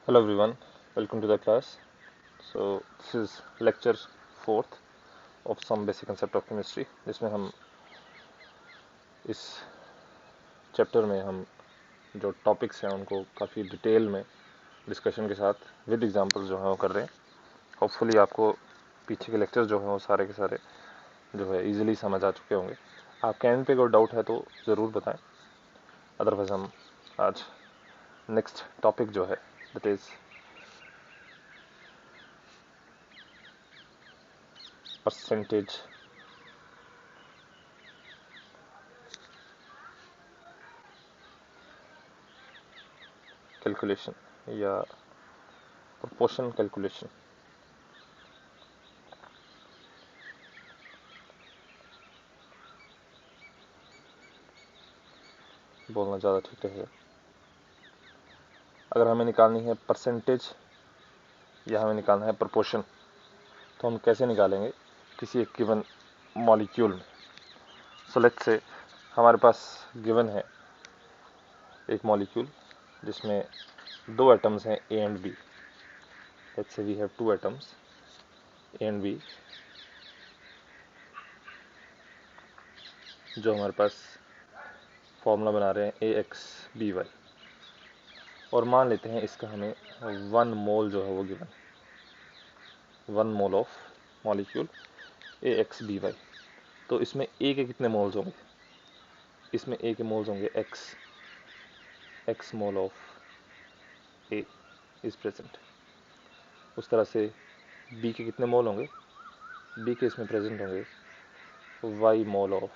Hello everyone, welcome to the class. So this is lecture fourth of some basic concept of chemistry. जिसमें हम इस chapter में हम जो टॉपिक्स हैं उनको काफ़ी डिटेल में डिस्कशन के साथ विद एग्जांपल्स जो हैं वो कर रहे हैं. होपफुली आपको पीछे के लेक्चर जो हैं वो सारे के सारे जो है इजीली समझ आ चुके होंगे. आपके एंड पे कोई डाउट है तो ज़रूर बताएं. अदरवाइज हम आज नेक्स्ट टॉपिक जो है दैट इज़ परसेंटेज कैलकुलेशन या प्रोपोर्शन कैलकुलेशन. बोलना ज़्यादा ठीक रहेगा. अगर हमें निकालनी है परसेंटेज या हमें निकालना है प्रोपोर्शन तो हम कैसे निकालेंगे किसी एक गिवन मॉलिक्यूल में. सो लेट्स से हमारे पास गिवन है एक मॉलिक्यूल जिसमें दो एटम्स हैं A and B. Let's say we have two atoms A and B जो हमारे पास फॉर्मूला बना रहे हैं ए एक्स बी वाई. और मान लेते हैं इसका हमें 1 मोल जो है वो given 1 mole of molecule A x B y. तो इसमें ए के कितने मोल्स होंगे? इसमें ए के मोल्स होंगे x mole of A is present. उस तरह से बी के कितने मोल होंगे? बी के इसमें प्रेजेंट होंगे y mole of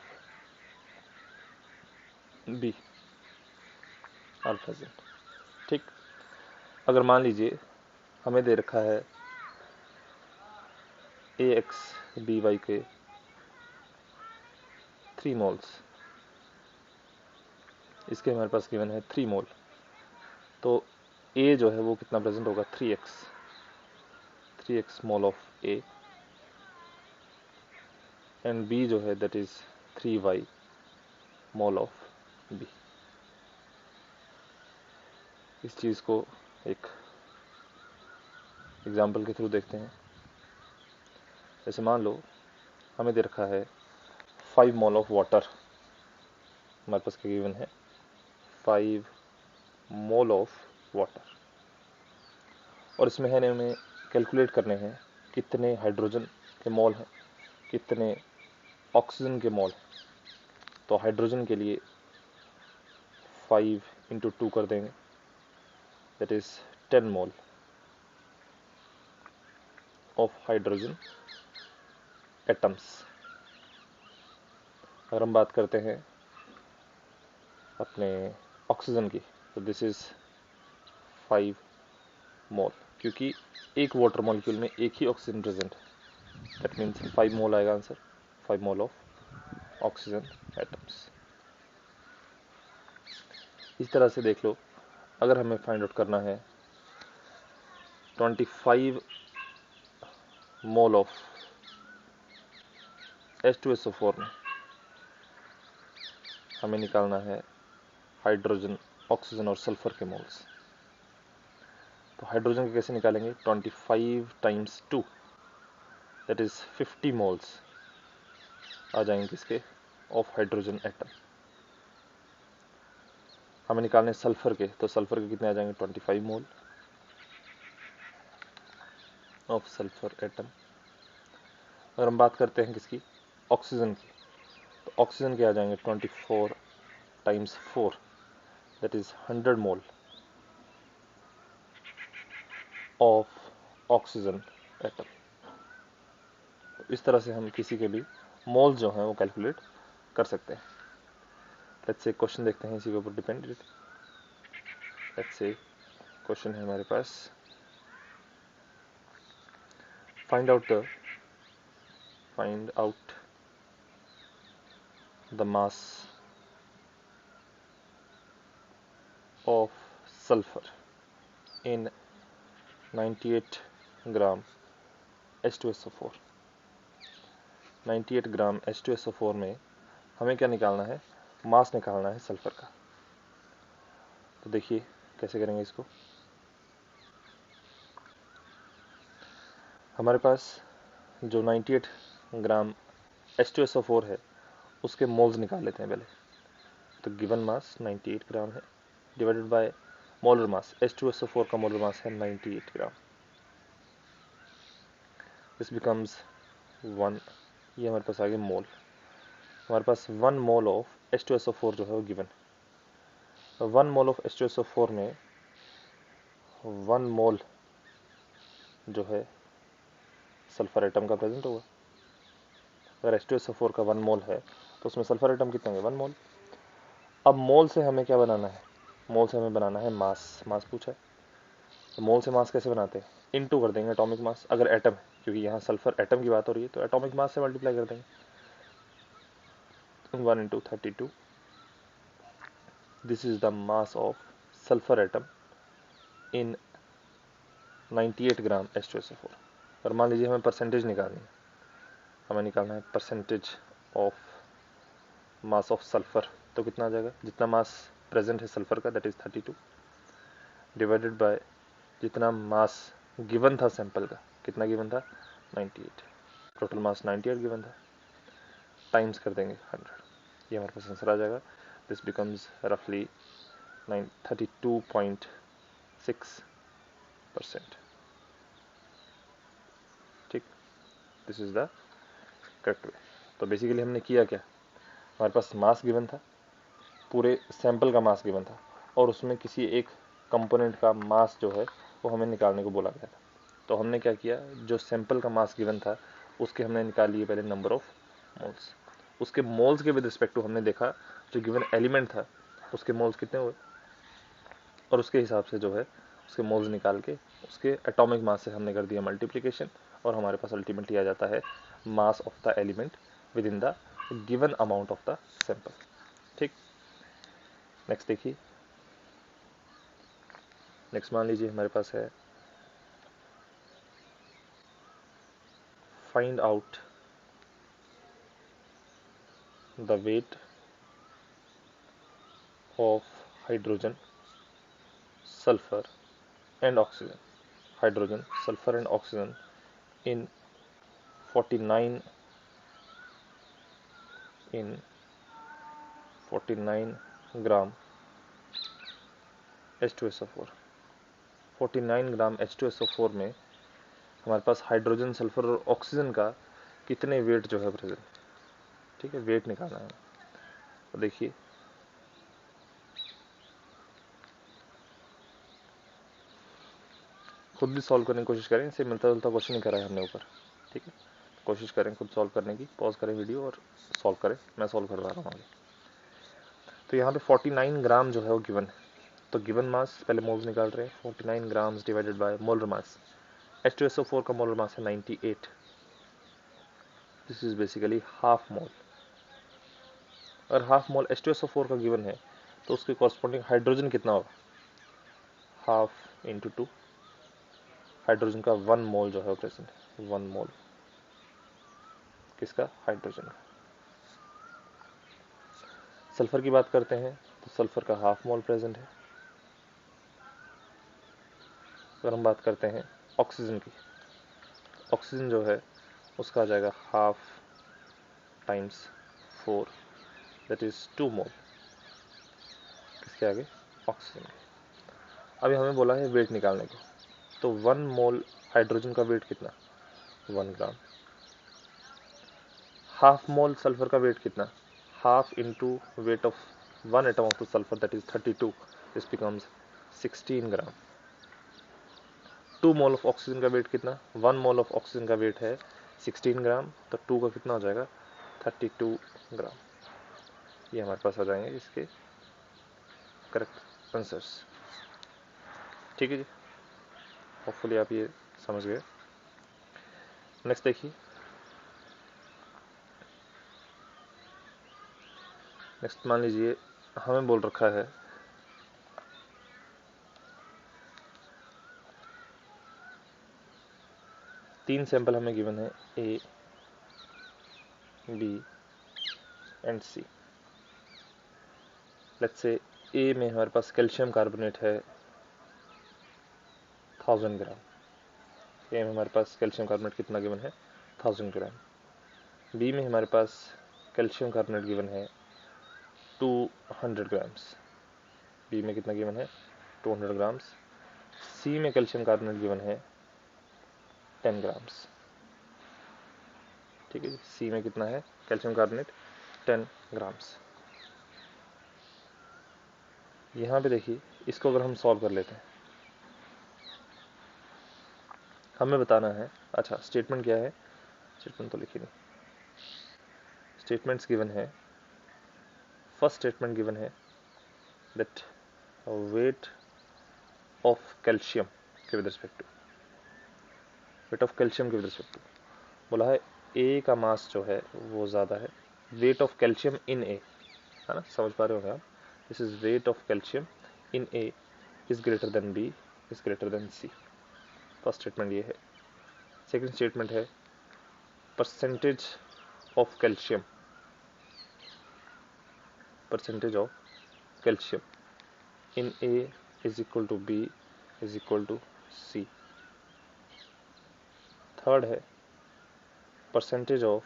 B are present. ठीक. अगर मान लीजिए हमें दे रखा है ए एक्स बी वाई के 3 मोल्स. इसके हमारे पास गिवन है 3 मोल. तो ए जो है वो कितना प्रेजेंट होगा? 3x mole of A and B जो है that is 3y mole of B. इस चीज़ को एक एग्जाम्पल के थ्रू देखते हैं. जैसे मान लो हमें दे रखा है 5 मोल ऑफ वाटर. हमारे पास क्या गिवन है? 5 मोल ऑफ वाटर. और इसमें है हमें कैलकुलेट करने हैं कितने हाइड्रोजन के मोल हैं, कितने ऑक्सीजन के मोल हैं. तो हाइड्रोजन के लिए 5 इंटू 2 कर देंगे that is 10 mole of hydrogen atoms. अगर हम बात करते हैं अपने ऑक्सीजन की तो दिस इज 5 मोल, क्योंकि एक वाटर मॉलिक्यूल में एक ही ऑक्सीजन प्रेजेंट है. दैट मीन्स 5 मोल आएगा answer. 5 mole of oxygen atoms. इस तरह से देख लो. अगर हमें फाइंड आउट करना है 25 मोल ऑफ H2SO4 में हमें निकालना है हाइड्रोजन, ऑक्सीजन और सल्फर के मोल्स. तो हाइड्रोजन के कैसे निकालेंगे? 25 टाइम्स 2 दैट इज 50 मोल्स आ जाएंगे किसके? Of hydrogen atom. हमें निकालने सल्फर के, तो सल्फर के कितने आ जाएंगे? 25 मोल ऑफ सल्फर एटम. अगर हम बात करते हैं किसकी? ऑक्सीजन की, तो ऑक्सीजन के आ जाएंगे 24 times 4 that is 100 mole of oxygen atom. इस तरह से हम किसी के भी मोल जो हैं वो कैलकुलेट कर सकते हैं. लेट्स से क्वेश्चन देखते हैं इसी के ऊपर डिपेंडेड. लेट्स से क्वेश्चन है हमारे पास find out the mass of sulphur in 98 gram H2SO4. 98 gram H2SO4 में हमें क्या निकालना है? मास निकालना है सल्फर का. तो देखिए कैसे करेंगे इसको. हमारे पास जो 98 ग्राम H2SO4 है उसके मोल्स निकाल लेते हैं पहले। तो गिवन मास 98 ग्राम है divided by molar mass. H2SO4 का मोलर मास है 98 ग्राम। दिस बिकम्स 1, ये हमारे पास आ गया मोल। हमारे पास 1 मोल ऑफ H2SO4 जो है वो गिवन है। 1 मोल ऑफ H2SO4 में 1 मोल जो है सल्फर एटम का प्रेजेंट होगा। अगर H2SO4 का 1 मोल है तो उसमें सल्फर एटम कितने होंगे? 1 मोल। अब मोल से हमें क्या बनाना है? मोल से हमें बनाना है मास। मास पूछा है तो मोल से मास कैसे बनाते हैं? इनटू कर देंगे एटॉमिक मास। अगर एटम है, क्योंकि यहाँ सल्फर एटम की बात हो रही है, तो एटॉमिक मास से मल्टीप्लाई कर देंगे। 1 into 32, this is the mass of sulphur atom in 98 gram H2SO4। और मान लीजिए हमें परसेंटेज निकालनी है, हमें निकालना है percentage of mass of sulphur. तो कितना आ जाएगा? जितना मास प्रेजेंट है सल्फर का, दैट इज 32, डिवाइडेड बाय जितना मास गिवन था सैंपल का। कितना गिवन था? 98। टोटल मास 98 गिवन था, टाइम्स कर देंगे 100। ये हमारे पास आंसर आ जाएगा। दिस बिकम्स रफली 32.6%। ठीक, this is the correct way. तो बेसिकली हमने किया क्या? हमारे पास मास गिवन था, पूरे सैंपल का मास गिवन था, और उसमें किसी एक कंपोनेंट का मास जो है वो हमें निकालने को बोला गया था। तो हमने क्या किया? जो सैंपल का मास गिवन था उसके हमने निकाल लिए पहले नंबर ऑफ मोल्स। उसके मोल्स के विद रिस्पेक्ट टू हमने देखा जो गिवन एलिमेंट था उसके मोल्स कितने हुए, और उसके हिसाब से जो है उसके मोल्स निकाल के उसके एटॉमिक मास से हमने कर दिया मल्टीप्लिकेशन, और हमारे पास अल्टीमेटली आ जाता है mass of the element with in the given amount of the sample. ठीक, नेक्स्ट देखिए। नेक्स्ट मान लीजिए हमारे पास है find out the weight of hydrogen, sulphur and oxygen. Hydrogen, sulphur and oxygen in 49 gram H2SO4। 49 gram H2SO4 में हमारे पास hydrogen, sulphur और oxygen का कितने वेट जो है प्रेजेंट। ठीक है, वेट निकालना है। तो देखिए खुद भी सॉल्व करने की कोशिश करें, इससे मिलता जुलता क्वेश्चन नहीं करा है हमने ऊपर। ठीक है, कोशिश करें खुद सॉल्व करने की। पॉज करें वीडियो और सॉल्व करें, मैं सॉल्व करवा रहा हूँ आगे। तो यहाँ पे 49 ग्राम जो है वो गिवन है। तो गिवन मास, पहले मोल्स निकाल रहे हैं। 49 grams divided by molar mass. H2SO4 का मोलर मास है 98। This is basically half mole. और हाफ मोल H2SO4 का गिवन है तो उसके कॉरस्पॉन्डिंग हाइड्रोजन कितना होगा? Half into 2। हाइड्रोजन का 1 मोल जो है प्रेजेंट है। 1 मोल किसका? हाइड्रोजन का। सल्फर की बात करते हैं तो सल्फर का हाफ मोल प्रेजेंट है। अगर हम बात करते हैं ऑक्सीजन की, ऑक्सीजन जो है उसका आ जाएगा हाफ टाइम्स 4, दैट इज 2 मोल। किसके आगे? ऑक्सीजन के। अभी हमें बोला है वेट निकालने को, तो 1 मोल हाइड्रोजन का वेट कितना? 1 ग्राम। हाफ मोल सल्फर का वेट कितना? Half into weight of 1 atom of the sulphur, that is 32। This becomes 16 gram. 2 mole of oxygen का वेट कितना? 1 मोल ऑफ ऑक्सीजन का वेट है 16 ग्राम, तो 2 का कितना हो जाएगा? 32 ग्राम। ये हमारे पास हो जाएंगे इसके करेक्ट आंसर्स। ठीक है जी, होपफुली आप ये समझ गए। नेक्स्ट देखिए। नेक्स्ट मान लीजिए हमें बोल रखा है 3 सैंपल हमें गिवन है, A, B and C। Let's say A में हमारे पास कैल्शियम कार्बोनेट है 1000 ग्राम, ए में हमारे पास कैल्शियम कार्बोनेट कितना गिवन है 1000 ग्राम। बी में हमारे पास कैल्शियम कार्बोनेट गिवन है 200 ग्राम्स। बी में कितना गिवन है 200 ग्राम्स। सी में कैल्शियम कार्बोनेट गिवन है 10 ग्राम्स। ठीक है जी, सी में कितना है कैल्शियम कार्बोनेट 10 ग्राम्स। यहाँ पे देखिए, इसको अगर हम सॉल्व कर लेते हैं, हमें बताना है, अच्छा स्टेटमेंट क्या है, स्टेटमेंट तो लिखी नहीं, स्टेटमेंट्स गिवन है। फर्स्ट स्टेटमेंट गिवन है दैट वेट ऑफ कैल्शियम के with respect to, weight of calcium के विद रिस्पेक्ट टू बोला है ए का मास जो है वो ज़्यादा है, weight of calcium in A, है ना, समझ पा रहे होंगे आप। This is weight of calcium in A is greater than B is greater than C. First statement ये है। सेकंड स्टेटमेंट है percentage of calcium, percentage of calcium in A is equal to B is equal to C. Third है percentage of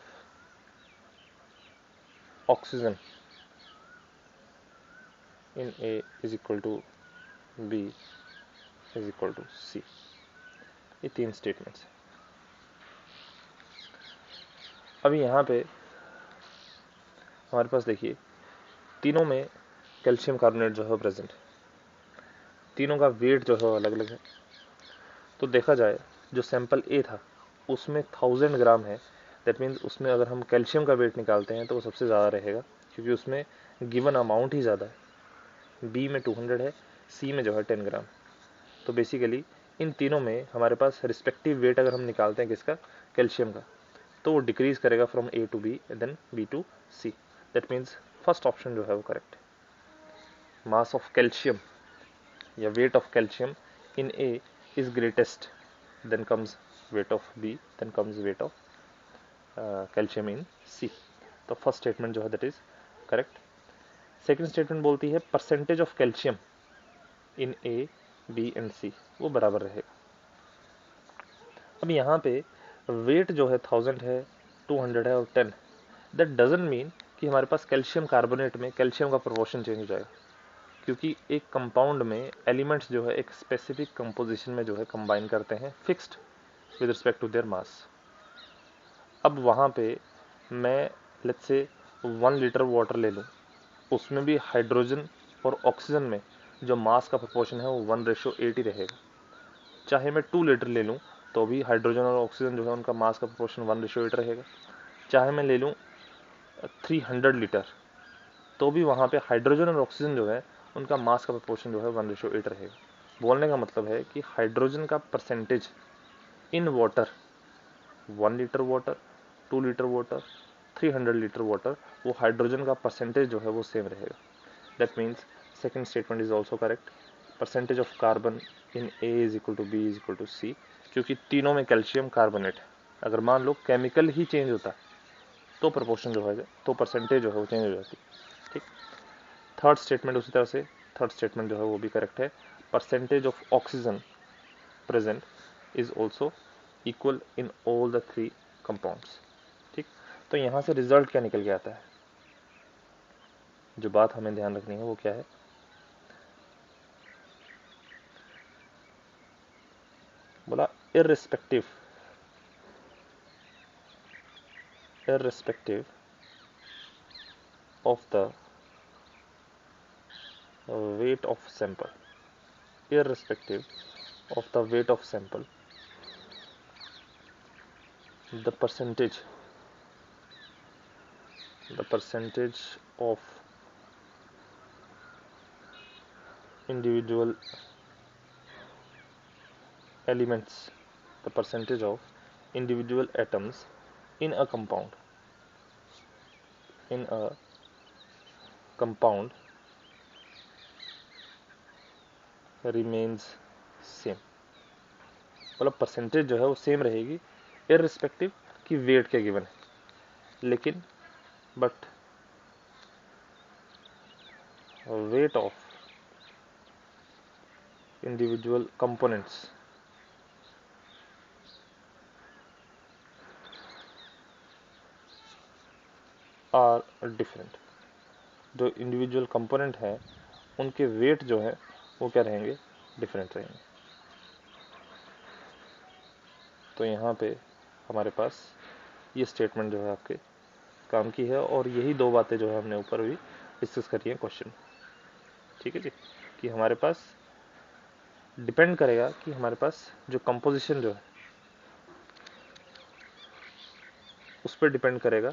oxygen in A is equal to B is equal to C. ये तीन statements. अभी यहाँ पे हमारे पास देखिए, तीनों में कैल्शियम कार्बोनेट जो है प्रेजेंट है, तीनों का वेट जो है अलग अलग है। तो देखा जाए, जो सैंपल ए था उसमें 1000 ग्राम है, दैट मीन्स उसमें अगर हम कैल्शियम का वेट निकालते हैं तो वो सबसे ज़्यादा रहेगा, क्योंकि उसमें गिवन अमाउंट ही ज़्यादा है। बी में 200 है, सी में जो है 10 ग्राम। तो बेसिकली इन तीनों में हमारे पास रिस्पेक्टिव वेट अगर हम निकालते हैं किसका, कैल्शियम का, तो वो डिक्रीज करेगा from A to B then B to C. That means first option जो है वो करेक्ट है। मास ऑफ कैल्शियम या weight of calcium in A is greatest, then comes weight of B, then comes weight of calcium in C. तो first statement जो है that is correct. Second statement बोलती है percentage of calcium in A B and C वो बराबर रहेगा। अब यहाँ पे वेट जो है 1000 है, 200 है और 10, दैट डजंट मीन कि हमारे पास कैल्शियम कार्बोनेट में कैल्शियम का प्रोपोर्शन चेंज हो जाएगा, क्योंकि एक कंपाउंड में एलिमेंट्स जो है एक स्पेसिफिक कंपोजिशन में जो है कंबाइन करते हैं fixed with respect to their mass. अब वहाँ पे मैं लेट्स से 1 लीटर वाटर ले लूँ, उसमें भी हाइड्रोजन और ऑक्सीजन में जो मास का प्रोपोर्शन है वो 1:8 ही रहेगा। चाहे मैं 2 लीटर ले लूँ तो भी हाइड्रोजन और ऑक्सीजन जो है उनका मास का प्रोपोर्शन 1:8 रहेगा। चाहे मैं ले लूँ 300 लीटर तो भी वहाँ पे हाइड्रोजन और ऑक्सीजन जो है उनका मास का प्रोपोर्शन जो है 1:8 रहेगा। बोलने का मतलब है कि हाइड्रोजन का percentage in water, 1 litre water, 2 litre water, 300 litre water, वो हाइड्रोजन का परसेंटेज जो है वो सेम रहेगा। That means second statement is also correct. Percentage of carbon in A is equal to B is equal to C, क्योंकि तीनों में calcium carbonate है। अगर मान लो केमिकल ही चेंज होता तो प्रोपोर्शन जो है, तो परसेंटेज जो है वो चेंज हो जाती। ठीक। थर्ड स्टेटमेंट उसी तरह से, थर्ड स्टेटमेंट जो है वो भी करेक्ट है। Percentage of oxygen present is also equal in all the 3 compounds. ठीक। तो यहाँ से रिजल्ट क्या निकल के आता है, जो बात हमें ध्यान रखनी है वो क्या है, बोला irrespective of the weight of sample, irrespective of the weight of sample, the percentage of individual elements, the percentage of individual atoms in a compound remains same। मतलब परसेंटेज जो है वो सेम रहेगी इररिस्पेक्टिव कि वेट क्या given है, लेकिन but weight of individual components are different, जो इंडिविजुअल कंपोनेंट हैं उनके वेट जो है वो क्या रहेंगे, डिफरेंट रहेंगे। तो यहाँ पे हमारे पास ये स्टेटमेंट जो है आपके काम की है, और यही दो बातें जो है हमने ऊपर भी डिस्कस करी है क्वेश्चन। ठीक है जी, कि हमारे पास डिपेंड करेगा कि हमारे पास जो कंपोजिशन जो है उस पर डिपेंड करेगा,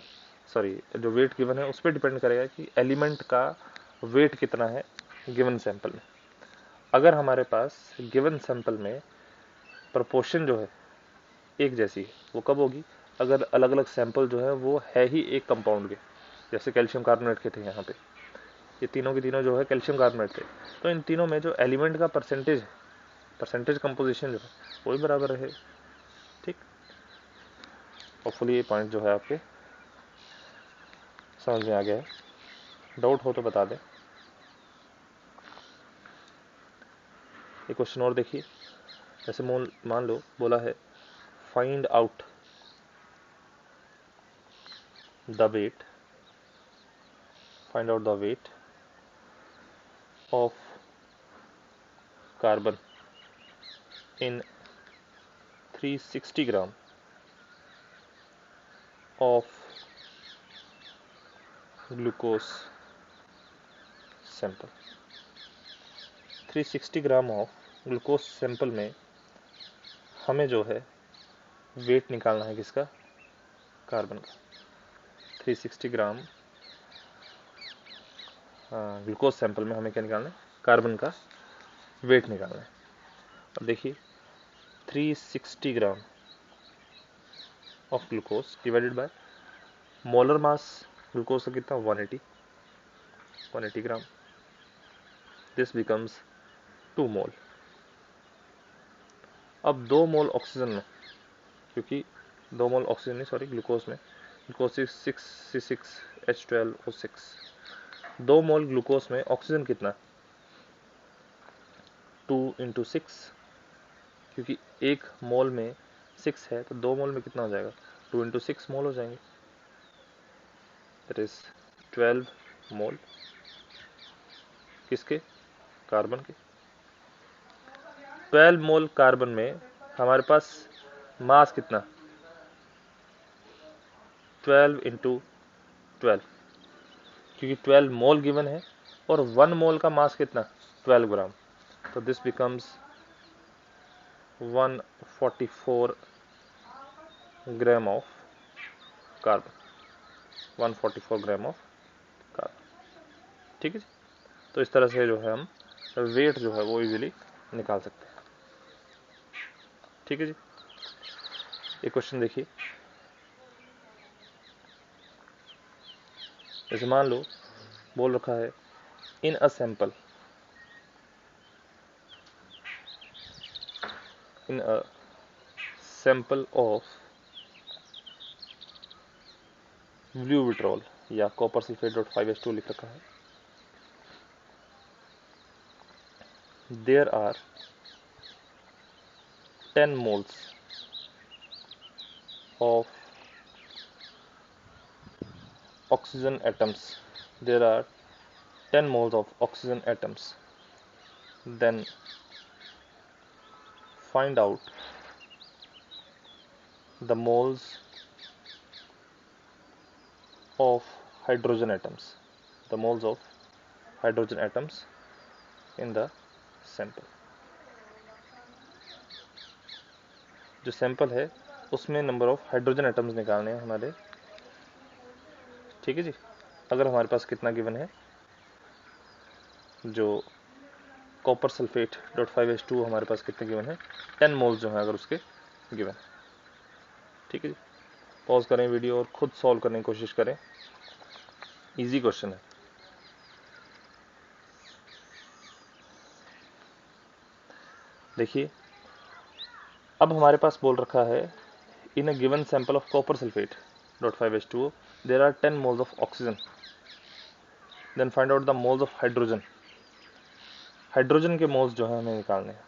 सॉरी जो वेट गिवन है उस पर डिपेंड करेगा कि एलिमेंट का वेट कितना है गिवन सैंपल में। अगर हमारे पास गिवन सैंपल में प्रोपोर्शन जो है एक जैसी है, वो कब होगी, अगर अलग अलग सैंपल जो है वो है ही एक कंपाउंड के, जैसे कैल्शियम कार्बोनेट के थे यहाँ पे, ये तीनों के तीनों जो है कैल्शियम कार्बोनेट थे, तो इन तीनों में जो एलिमेंट का परसेंटेज कंपोजिशन जो है वो भी बराबर रहे। ठीक, होपफुली ये पॉइंट जो है आपके समझ में आ गया है। डाउट हो तो बता दें। एक क्वेश्चन और देखिए, जैसे मान लो बोला है find out the weight of carbon in 360 gram of glucose sample। 360 gram of glucose sample में हमें जो है वेट निकालना है किसका, कार्बन का। 360 ग्राम ग्लूकोज सैंपल में हमें क्या निकालना है, कार्बन का वेट निकालना है। अब देखिए 360 gram of glucose divided by molar mass glucose का कितना, 180 ग्राम, दिस बिकम्स 2 मोल। अब 2 मोल ऑक्सीजन में, क्योंकि 2 मोल ऑक्सीजन नहीं सॉरी ग्लूकोज में, ग्लूकोज 6C6H12O6, 2 मोल ग्लूकोज में ऑक्सीजन कितना, 2 × 6, क्योंकि एक मोल में 6 है तो 2 मोल में कितना हो जाएगा, 2 × 6 मोल हो जाएंगे, दैट इज 12 मोल किसके, कार्बन के। 12 मोल कार्बन में हमारे पास मास कितना, 12 × 12, क्योंकि 12 मोल गिवन है और 1 मोल का मास कितना, 12 ग्राम, तो this becomes 144 gram of carbon, 144 gram of carbon. ठीक है जी, तो इस तरह से जो है हम वेट जो है वो इजीली निकाल सकते हैं। ठीक है जी, ये क्वेश्चन देखिए, जैसे मान लो बोल रखा है in a sample of blue vitriol या कॉपर सल्फेट .5H2 लिख रखा है, there are 10 moles of oxygen atoms, there are 10 moles of oxygen atoms, then find out the moles of hydrogen atoms, in the sample। जो sample है उसमें number of hydrogen atoms निकालने हैं हमारे। ठीक है जी, अगर हमारे पास कितना गिवन है, जो कॉपर सल्फेट .5H2 हमारे पास कितने गिवन है, 10 मोल्स जो है अगर उसके गिवन। ठीक है जी, पॉज करें वीडियो और खुद सॉल्व करने की कोशिश करें, इजी क्वेश्चन है। देखिए अब हमारे पास बोल रखा है in a given sample of copper sulphate .5H2O there are 10 moles of oxygen, then find out the moles of hydrogen. Hydrogen के मोल्स जो है हमें निकालने हैं।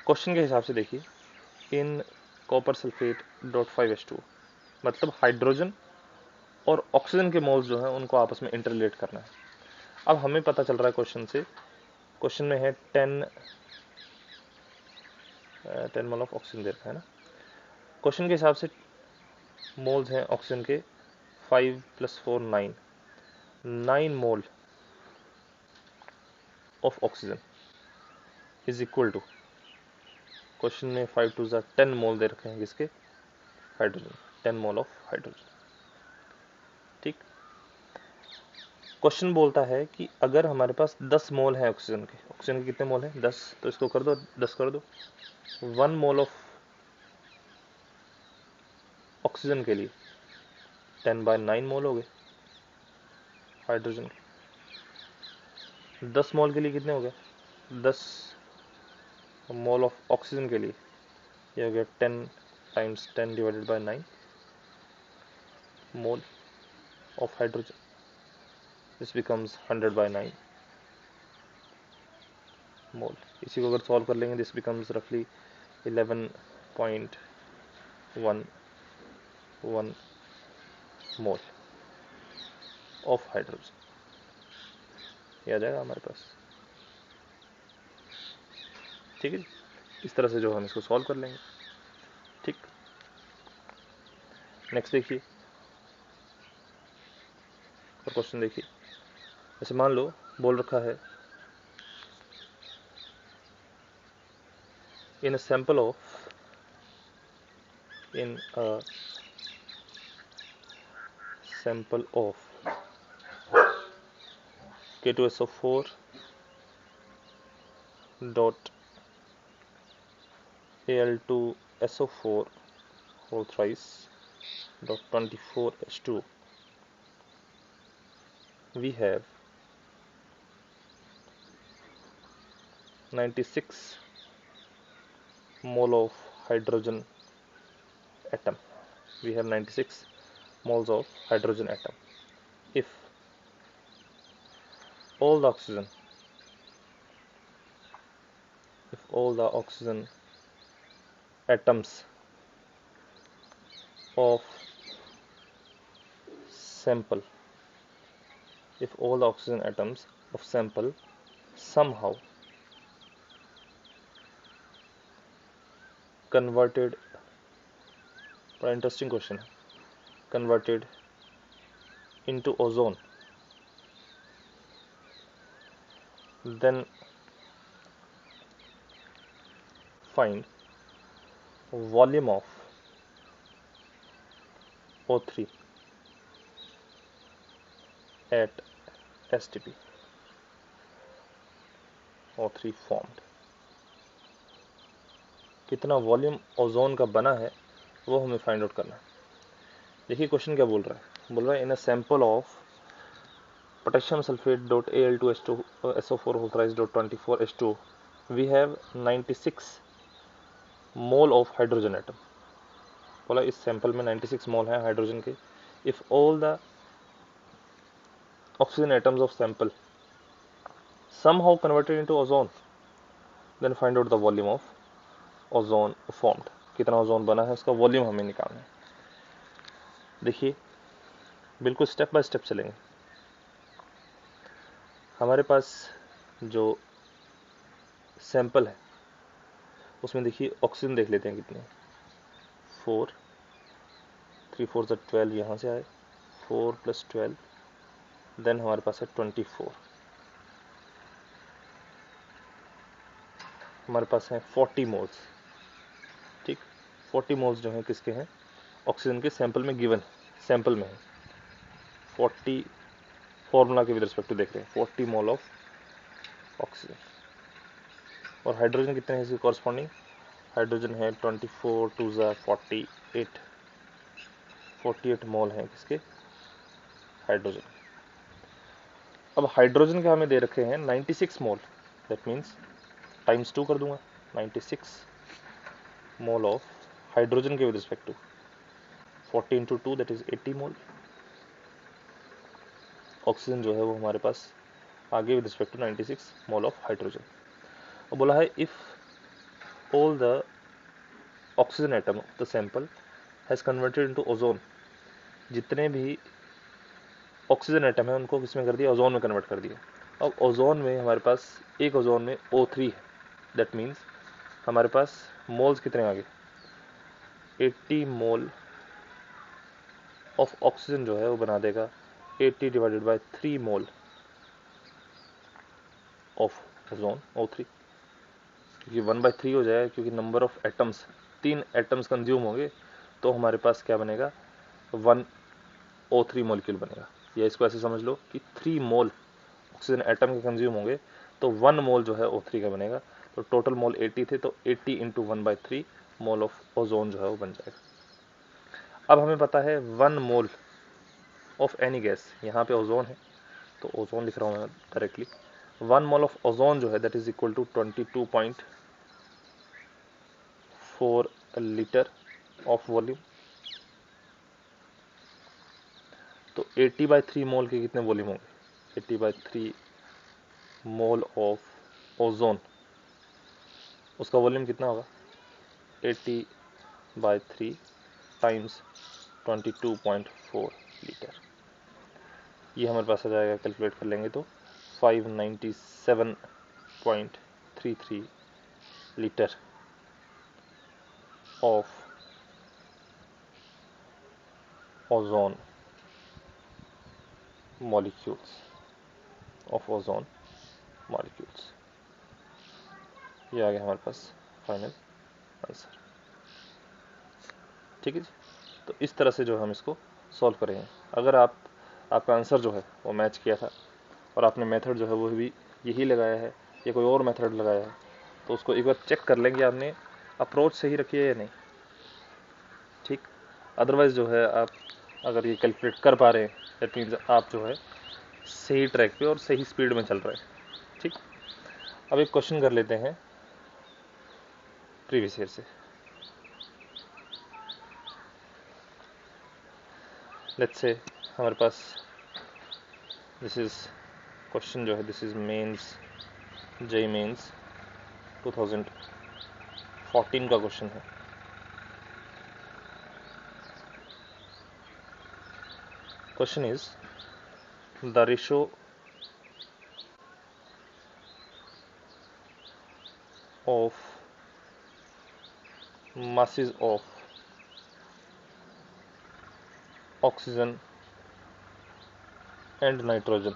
क्वेश्चन के हिसाब से देखिए इन कॉपर सल्फेट .5H2O मतलब हाइड्रोजन और ऑक्सीजन के मोल्स जो हैं उनको आपस में इंटरलेट करना है। अब हमें पता चल रहा है क्वेश्चन से, क्वेश्चन में है 10 मोल ऑफ ऑक्सीजन दे रखा है ना। क्वेश्चन के हिसाब से मोल्स हैं ऑक्सीजन के 5 + 4 9 mole of oxygen is equal to, question में 5 × 2 = 10 मोल दे रखे हैं किसके, हाइड्रोजन, 10 मोल ऑफ हाइड्रोजन। ठीक, क्वेश्चन बोलता है कि अगर हमारे पास 10 मोल है ऑक्सीजन के कितने मोल हैं 10, तो इसको कर दो 10 कर दो। 1 मोल ऑफ ऑक्सीजन के लिए 10/9 मोल हो गए हाइड्रोजन के। 10 मोल के लिए कितने हो गए, 10 मोल ऑफ ऑक्सीजन के लिए ये हो गया 10 × 10/9 मोल ऑफ हाइड्रोजन, दिस बिकम्स 100/9 मोल। इसी को अगर सॉल्व कर लेंगे दिस बिकम्स रफली 11.11 मोल ऑफ हाइड्रोजन, ये आ जाएगा हमारे पास। ठीक है, इस तरह से जो हम इसको सॉल्व कर लेंगे। ठीक, नेक्स्ट देखिए, और क्वेश्चन देखिए। जैसे मान लो बोल रखा है in a sample of K2SO4 dot Al2SO4 whole thrice dot 24H2, we have 96 mole of hydrogen atom. We have 96 moles of hydrogen atom. If all the oxygen atoms of sample, if all the oxygen atoms of sample somehow converted, बड़ा interesting question है, converted into ozone, then find volume of O3 at STP, O3 formed। कितना volume ozone का बना है वो हमें find out करना है। देखिए क्वेश्चन क्या बोल रहा है, in a sample of potassium sulphate dot Al2SO4 whole thrice dot 24H2 we have 96 mole of hydrogen atom. बोला इस सैंपल में 96 मोल है हाइड्रोजन के। If all the oxygen atoms of sample somehow converted into ozone, then find out the volume of ozone formed। कितना ozone बना है उसका वॉल्यूम हमें निकालना है। देखिए बिल्कुल स्टेप बाय स्टेप चलेंगे। हमारे पास जो सैंपल है उसमें देखिए ऑक्सीजन देख लेते हैं कितने, 4, 3 4 12 यहाँ से आए, 4 + 12, देन हमारे पास है 24, हमारे पास हैं 40 मोल्स। ठीक, 40 मोल्स जो हैं किसके हैं, ऑक्सीजन के सैंपल में गिवन, सैंपल में है 40, फॉर्मूला के विद रिस्पेक्ट टू देख रहे हैं 40 मोल ऑफ ऑक्सीजन। और हाइड्रोजन कितने हैं इसके कॉरस्पॉन्डिंग, हाइड्रोजन है 24 × 2 = 48 मोल हैं किसके, हाइड्रोजन। अब हाइड्रोजन के हमें दे रखे हैं 96 मोल, दैट मीन्स टाइम्स 2 कर दूंगा, 96 मोल ऑफ हाइड्रोजन के with respect to 40 × 2 that is 80 mole. Oxygen जो है वो हमारे पास आगे with respect to 96 mole of hydrogen. और बोला है if all the oxygen atom of the sample has converted into ozone, जितने भी ऑक्सीजन एटम है उनको किस में कर दिया, ओजोन में कन्वर्ट कर दिया। अब ओजोन में हमारे पास एक ओजोन में O3 है, दैट मीन्स हमारे पास मोल्स कितने आ गए, 80 मोल ऑफ ऑक्सीजन जो है वो बना देगा 80 divided by 3 mole of ozone O3, क्योंकि 1/3 हो जाएगा, क्योंकि number of atoms 3 atoms consume होंगे तो हमारे पास क्या बनेगा 1 O3 मॉलिक्यूल बनेगा। या इसको ऐसे समझ लो कि 3 मोल ऑक्सीजन एटम के कंज्यूम होंगे तो 1 मोल जो है O3 का बनेगा। तो टोटल मोल 80 थे तो 80 इंटू 1/3 मोल ऑफ ओजोन जो है वो बन जाएगा। अब हमें पता है 1 मोल ऑफ एनी गैस, यहाँ पे ओजोन है तो ओजोन लिख रहा हूँ मैं डायरेक्टली, 1 मोल ऑफ ओजोन जो है that is equal to 22.4 litre of volume. तो 80/3 मोल के कितने वॉल्यूम होंगे, 80/3 मोल ऑफ ओजोन, उसका वॉल्यूम कितना होगा 80/3 टाइम्स 22.4 लीटर। ये हमारे पास आ जाएगा, कैलकुलेट कर लेंगे तो 597.33 litre of ozone molecules, of ozone molecules. ये आ गया हमारे पास फाइनल आंसर। ठीक है जी। तो इस तरह से जो हम इसको सॉल्व करेंगे। अगर आपका आंसर जो है वो मैच किया था और आपने मेथड जो है वो भी यही लगाया है या कोई और मेथड लगाया है तो उसको एक बार चेक कर लेंगे आपने अप्रोच सही रखी है या नहीं। ठीक, अदरवाइज जो है आप अगर ये कैलकुलेट कर पा रहे हैं दैट मीन्स आप जो है सही ट्रैक पे और सही स्पीड में चल रहे हैं। ठीक, अब एक क्वेश्चन कर लेते हैं प्रीवियस ईयर से। लेट्स से हमारे पास दिस इज क्वेश्चन जो है this is mains JEE mains 2014 का क्वेश्चन है। Question is the ratio of masses of oxygen and nitrogen.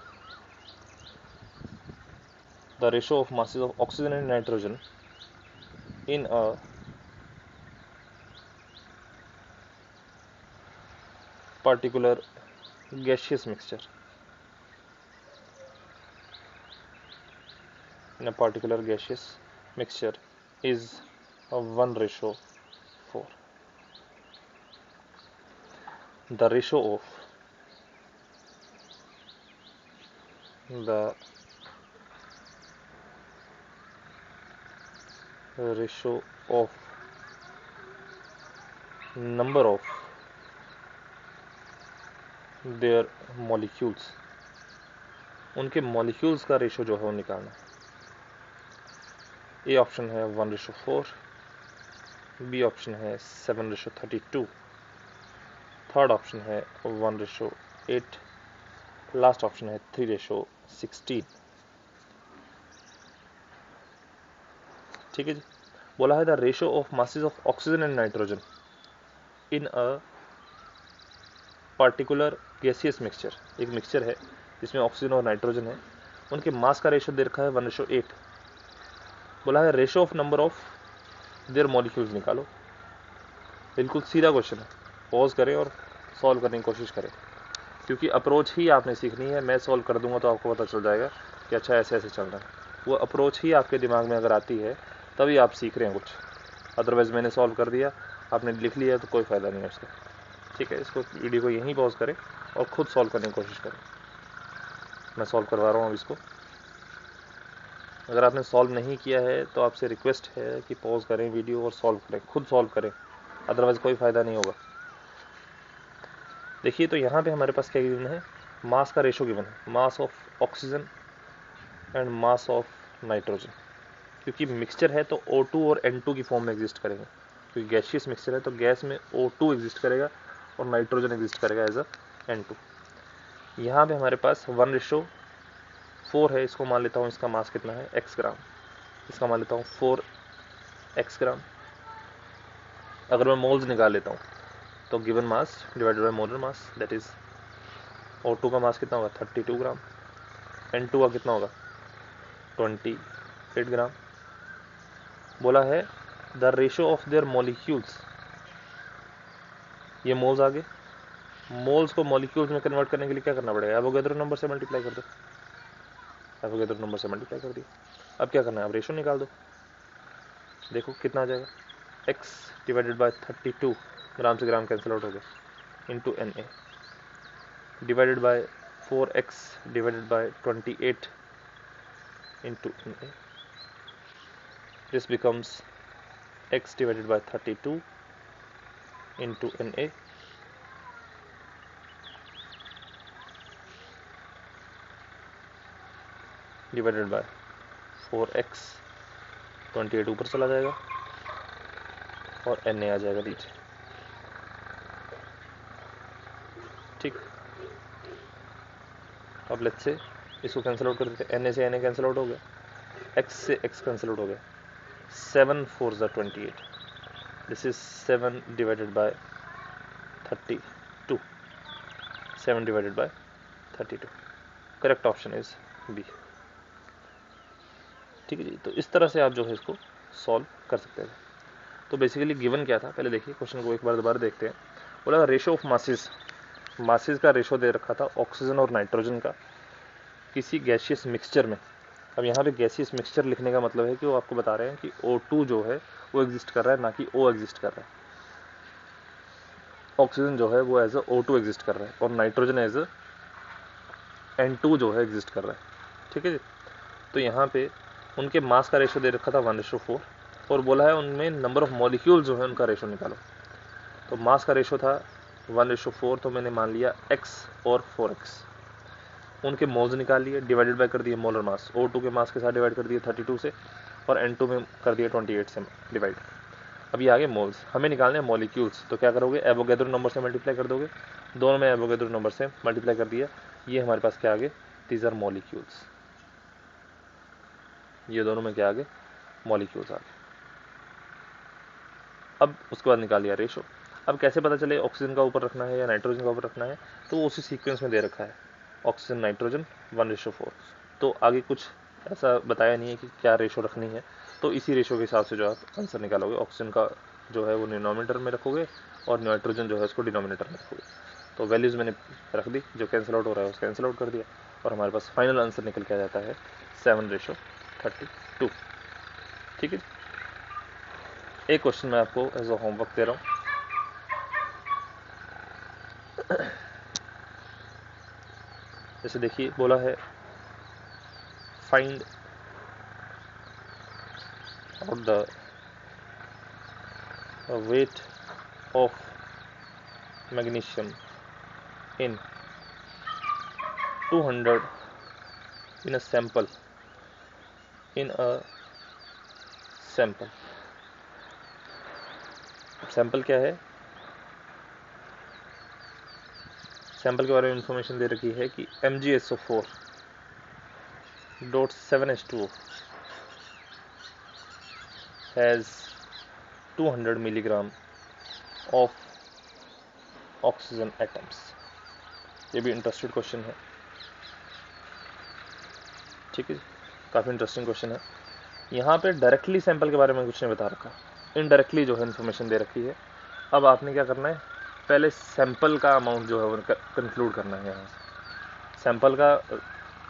The ratio of masses of oxygen and nitrogen in a particular gaseous mixture. In a particular gaseous mixture is a 1:4. The ratio of number of their molecules, उनके molecules का ratio जो है वो निकालना है। A option है 1:4, B option है 7:32, third option है 1:8, लास्ट ऑप्शन है 3:16। ठीक है जी। बोला है the ratio of masses of oxygen and nitrogen in a particular gaseous mixture. एक मिक्सचर है जिसमें ऑक्सीजन और नाइट्रोजन है, उनके मास का रेशो दे रखा है 1:8। बोला है ratio of number of their molecules निकालो। बिल्कुल सीधा क्वेश्चन है, पॉज करें और सॉल्व करने की कोशिश करें, क्योंकि अप्रोच ही आपने सीखनी है। मैं सॉल्व कर दूंगा तो आपको पता चल जाएगा कि अच्छा ऐसे ऐसे चल रहा है। वो अप्रोच ही आपके दिमाग में अगर आती है तभी आप सीख रहे हैं कुछ, अदरवाइज मैंने सॉल्व कर दिया आपने लिख लिया तो कोई फ़ायदा नहीं है उसका। ठीक है, इसको वीडियो को यहीं पॉज करें और खुद सॉल्व करने की कोशिश करें। मैं सॉल्व करवा रहा हूँ अब इसको। अगर आपने सॉल्व नहीं किया है तो आपसे रिक्वेस्ट है कि पॉज करें वीडियो और सॉल्व करें, खुद सॉल्व करें, अदरवाइज कोई फ़ायदा नहीं होगा। देखिए तो यहाँ पे हमारे पास क्या गिवन है, मास का रेशो गिवन है, mass of oxygen and mass of nitrogen. क्योंकि मिक्सचर है तो O2 और N2 की फॉर्म में एग्जिस्ट करेंगे, क्योंकि गैसियस मिक्सचर है तो गैस में O2 एग्जिस्ट करेगा और नाइट्रोजन एग्जिस्ट करेगा एज अ N2। यहाँ पे हमारे पास 1:4 है, इसको मान लेता हूँ इसका मास कितना है x ग्राम, इसका मान लेता हूँ 4x ग्राम। अगर मैं मोल्स निकाल लेता हूँ तो given mass divided by molar mass, that is O2 का मास कितना होगा 32 ग्राम, N2 का कितना होगा 28 ग्राम। बोला है the ratio of their molecules, ये मोल्स आ गए, मोल्स को मॉलिक्यूल्स में कन्वर्ट करने के लिए क्या करना पड़ेगा, एवोगैड्रो नंबर से मल्टीप्लाई कर दो, एवोगैड्रो नंबर से मल्टीप्लाई कर दिया। अब क्या करना है, अब रेशियो निकाल दो, देखो कितना आ जाएगा, x डिवाइडेड बाय 32, ग्राम से ग्राम कैंसिल आउट हो गया, into Na divided by 4x divided by 28 into Na, this becomes x divided by 32 into Na divided by 4x, 28 ऊपर चला जाएगा और Na आ जाएगा नीचे, ठीक। अब लेट्स से इसको कैंसिल आउट कर देते हैं, Na से Na कैंसिल आउट हो गया, x से x कैंसिल आउट हो गया, 7 4 is 28, this is 7 divided by 32, 7 divided by 32, correct option is B, ठीक है जी। तो इस तरह से आप जो है इसको सॉल्व कर सकते हैं। तो बेसिकली गिवन क्या था, पहले देखिए क्वेश्चन को एक बार दोबारा देखते हैं। बोला रेशियो ऑफ मासेस, मासेस का रेशियो दे रखा था ऑक्सीजन और नाइट्रोजन का किसी गैसियस मिक्सचर में। अब यहाँ पे गैसियस मिक्सचर लिखने का मतलब है कि वो आपको बता रहे हैं कि O2 जो है वो एग्जिस्ट कर रहा है, ना कि O एग्जिस्ट कर रहा है। ऑक्सीजन जो है वो एज अ O2 एग्जिस्ट कर रहा है और नाइट्रोजन एज अ N2 जो है एग्जिस्ट कर रहा है, ठीक है जी। तो यहाँ पे उनके मास का रेशियो दे रखा था 1:4 और बोला है उनमें नंबर ऑफ मॉलिक्यूल जो है उनका रेशियो निकालो। तो मास का रेशियो था 1:4, तो मैंने मान लिया x और 4x, उनके मोल्स निकाल लिए, डिवाइडेड बाय कर दिए मोलर मास, O2 के मास के साथ डिवाइड कर दिए 32 से और N2 में कर दिए 28 से डिवाइड। अब ये आ गए मोल्स, हमें निकालने हैं मॉलिक्यूल्स, तो क्या करोगे, एवोगैड्रो नंबर से मल्टीप्लाई कर दोगे, दोनों में एवोगैड्रो नंबर से मल्टीप्लाई कर दिया, ये हमारे पास क्या आ गए, दीज आर मॉलिक्यूल्स, ये दोनों में क्या आ गए, मॉलिक्यूल्स आ गए। अब उसके बाद निकाल लिया रेशो। अब कैसे पता चले ऑक्सीजन का ऊपर रखना है या नाइट्रोजन का ऊपर रखना है, तो वो उसी सीक्वेंस में दे रखा है, ऑक्सीजन नाइट्रोजन 1:4, तो आगे कुछ ऐसा बताया नहीं है कि क्या रेशो रखनी है, तो इसी रेशो के हिसाब से जो आप आंसर निकालोगे, ऑक्सीजन का जो है वो डिनोमिनेटर में रखोगे और नाइट्रोजन जो है उसको डिनोमिनेटर में रखोगे। तो वैल्यूज़ मैंने रख दी, जो कैंसिल आउट हो रहा है उसको कैंसिल आउट कर दिया और हमारे पास फाइनल आंसर निकल के आ जाता है 7:32, ठीक है। एक क्वेश्चन मैं आपको एज अ होमवर्क दे रहा हूँ, जैसे देखिए बोला है find out the weight of magnesium in 200 in a sample, in a sample, sample क्या है, सैंपल के बारे में इंफॉर्मेशन दे रखी है कि MgSO4.7H2O has 200 milligram of oxygen atoms. ये भी इंटरेस्टेड क्वेश्चन है, ठीक है, काफ़ी इंटरेस्टिंग क्वेश्चन है। यहाँ पे डायरेक्टली सैंपल के बारे में कुछ नहीं बता रखा, इनडायरेक्टली जो है इन्फॉर्मेशन दे रखी है। अब आपने क्या करना है, पहले सैंपल का अमाउंट जो है वो कंक्लूड करना है। यहाँ से सैंपल का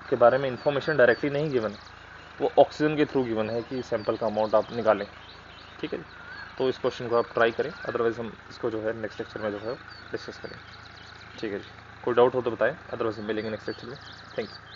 के बारे में इंफॉर्मेशन डायरेक्टली नहीं गिवन, वो ऑक्सीजन के थ्रू गिवन है कि सैंपल का अमाउंट आप निकालें, ठीक है। तो इस क्वेश्चन को आप ट्राई करें, अदरवाइज हम इसको जो है नेक्स्ट लेक्चर में जो है डिस्कस करें, ठीक है जी। कोई डाउट हो तो बताएं, अदरवाइज हम मिलेंगे नेक्स्ट लेक्चर में। Thank you.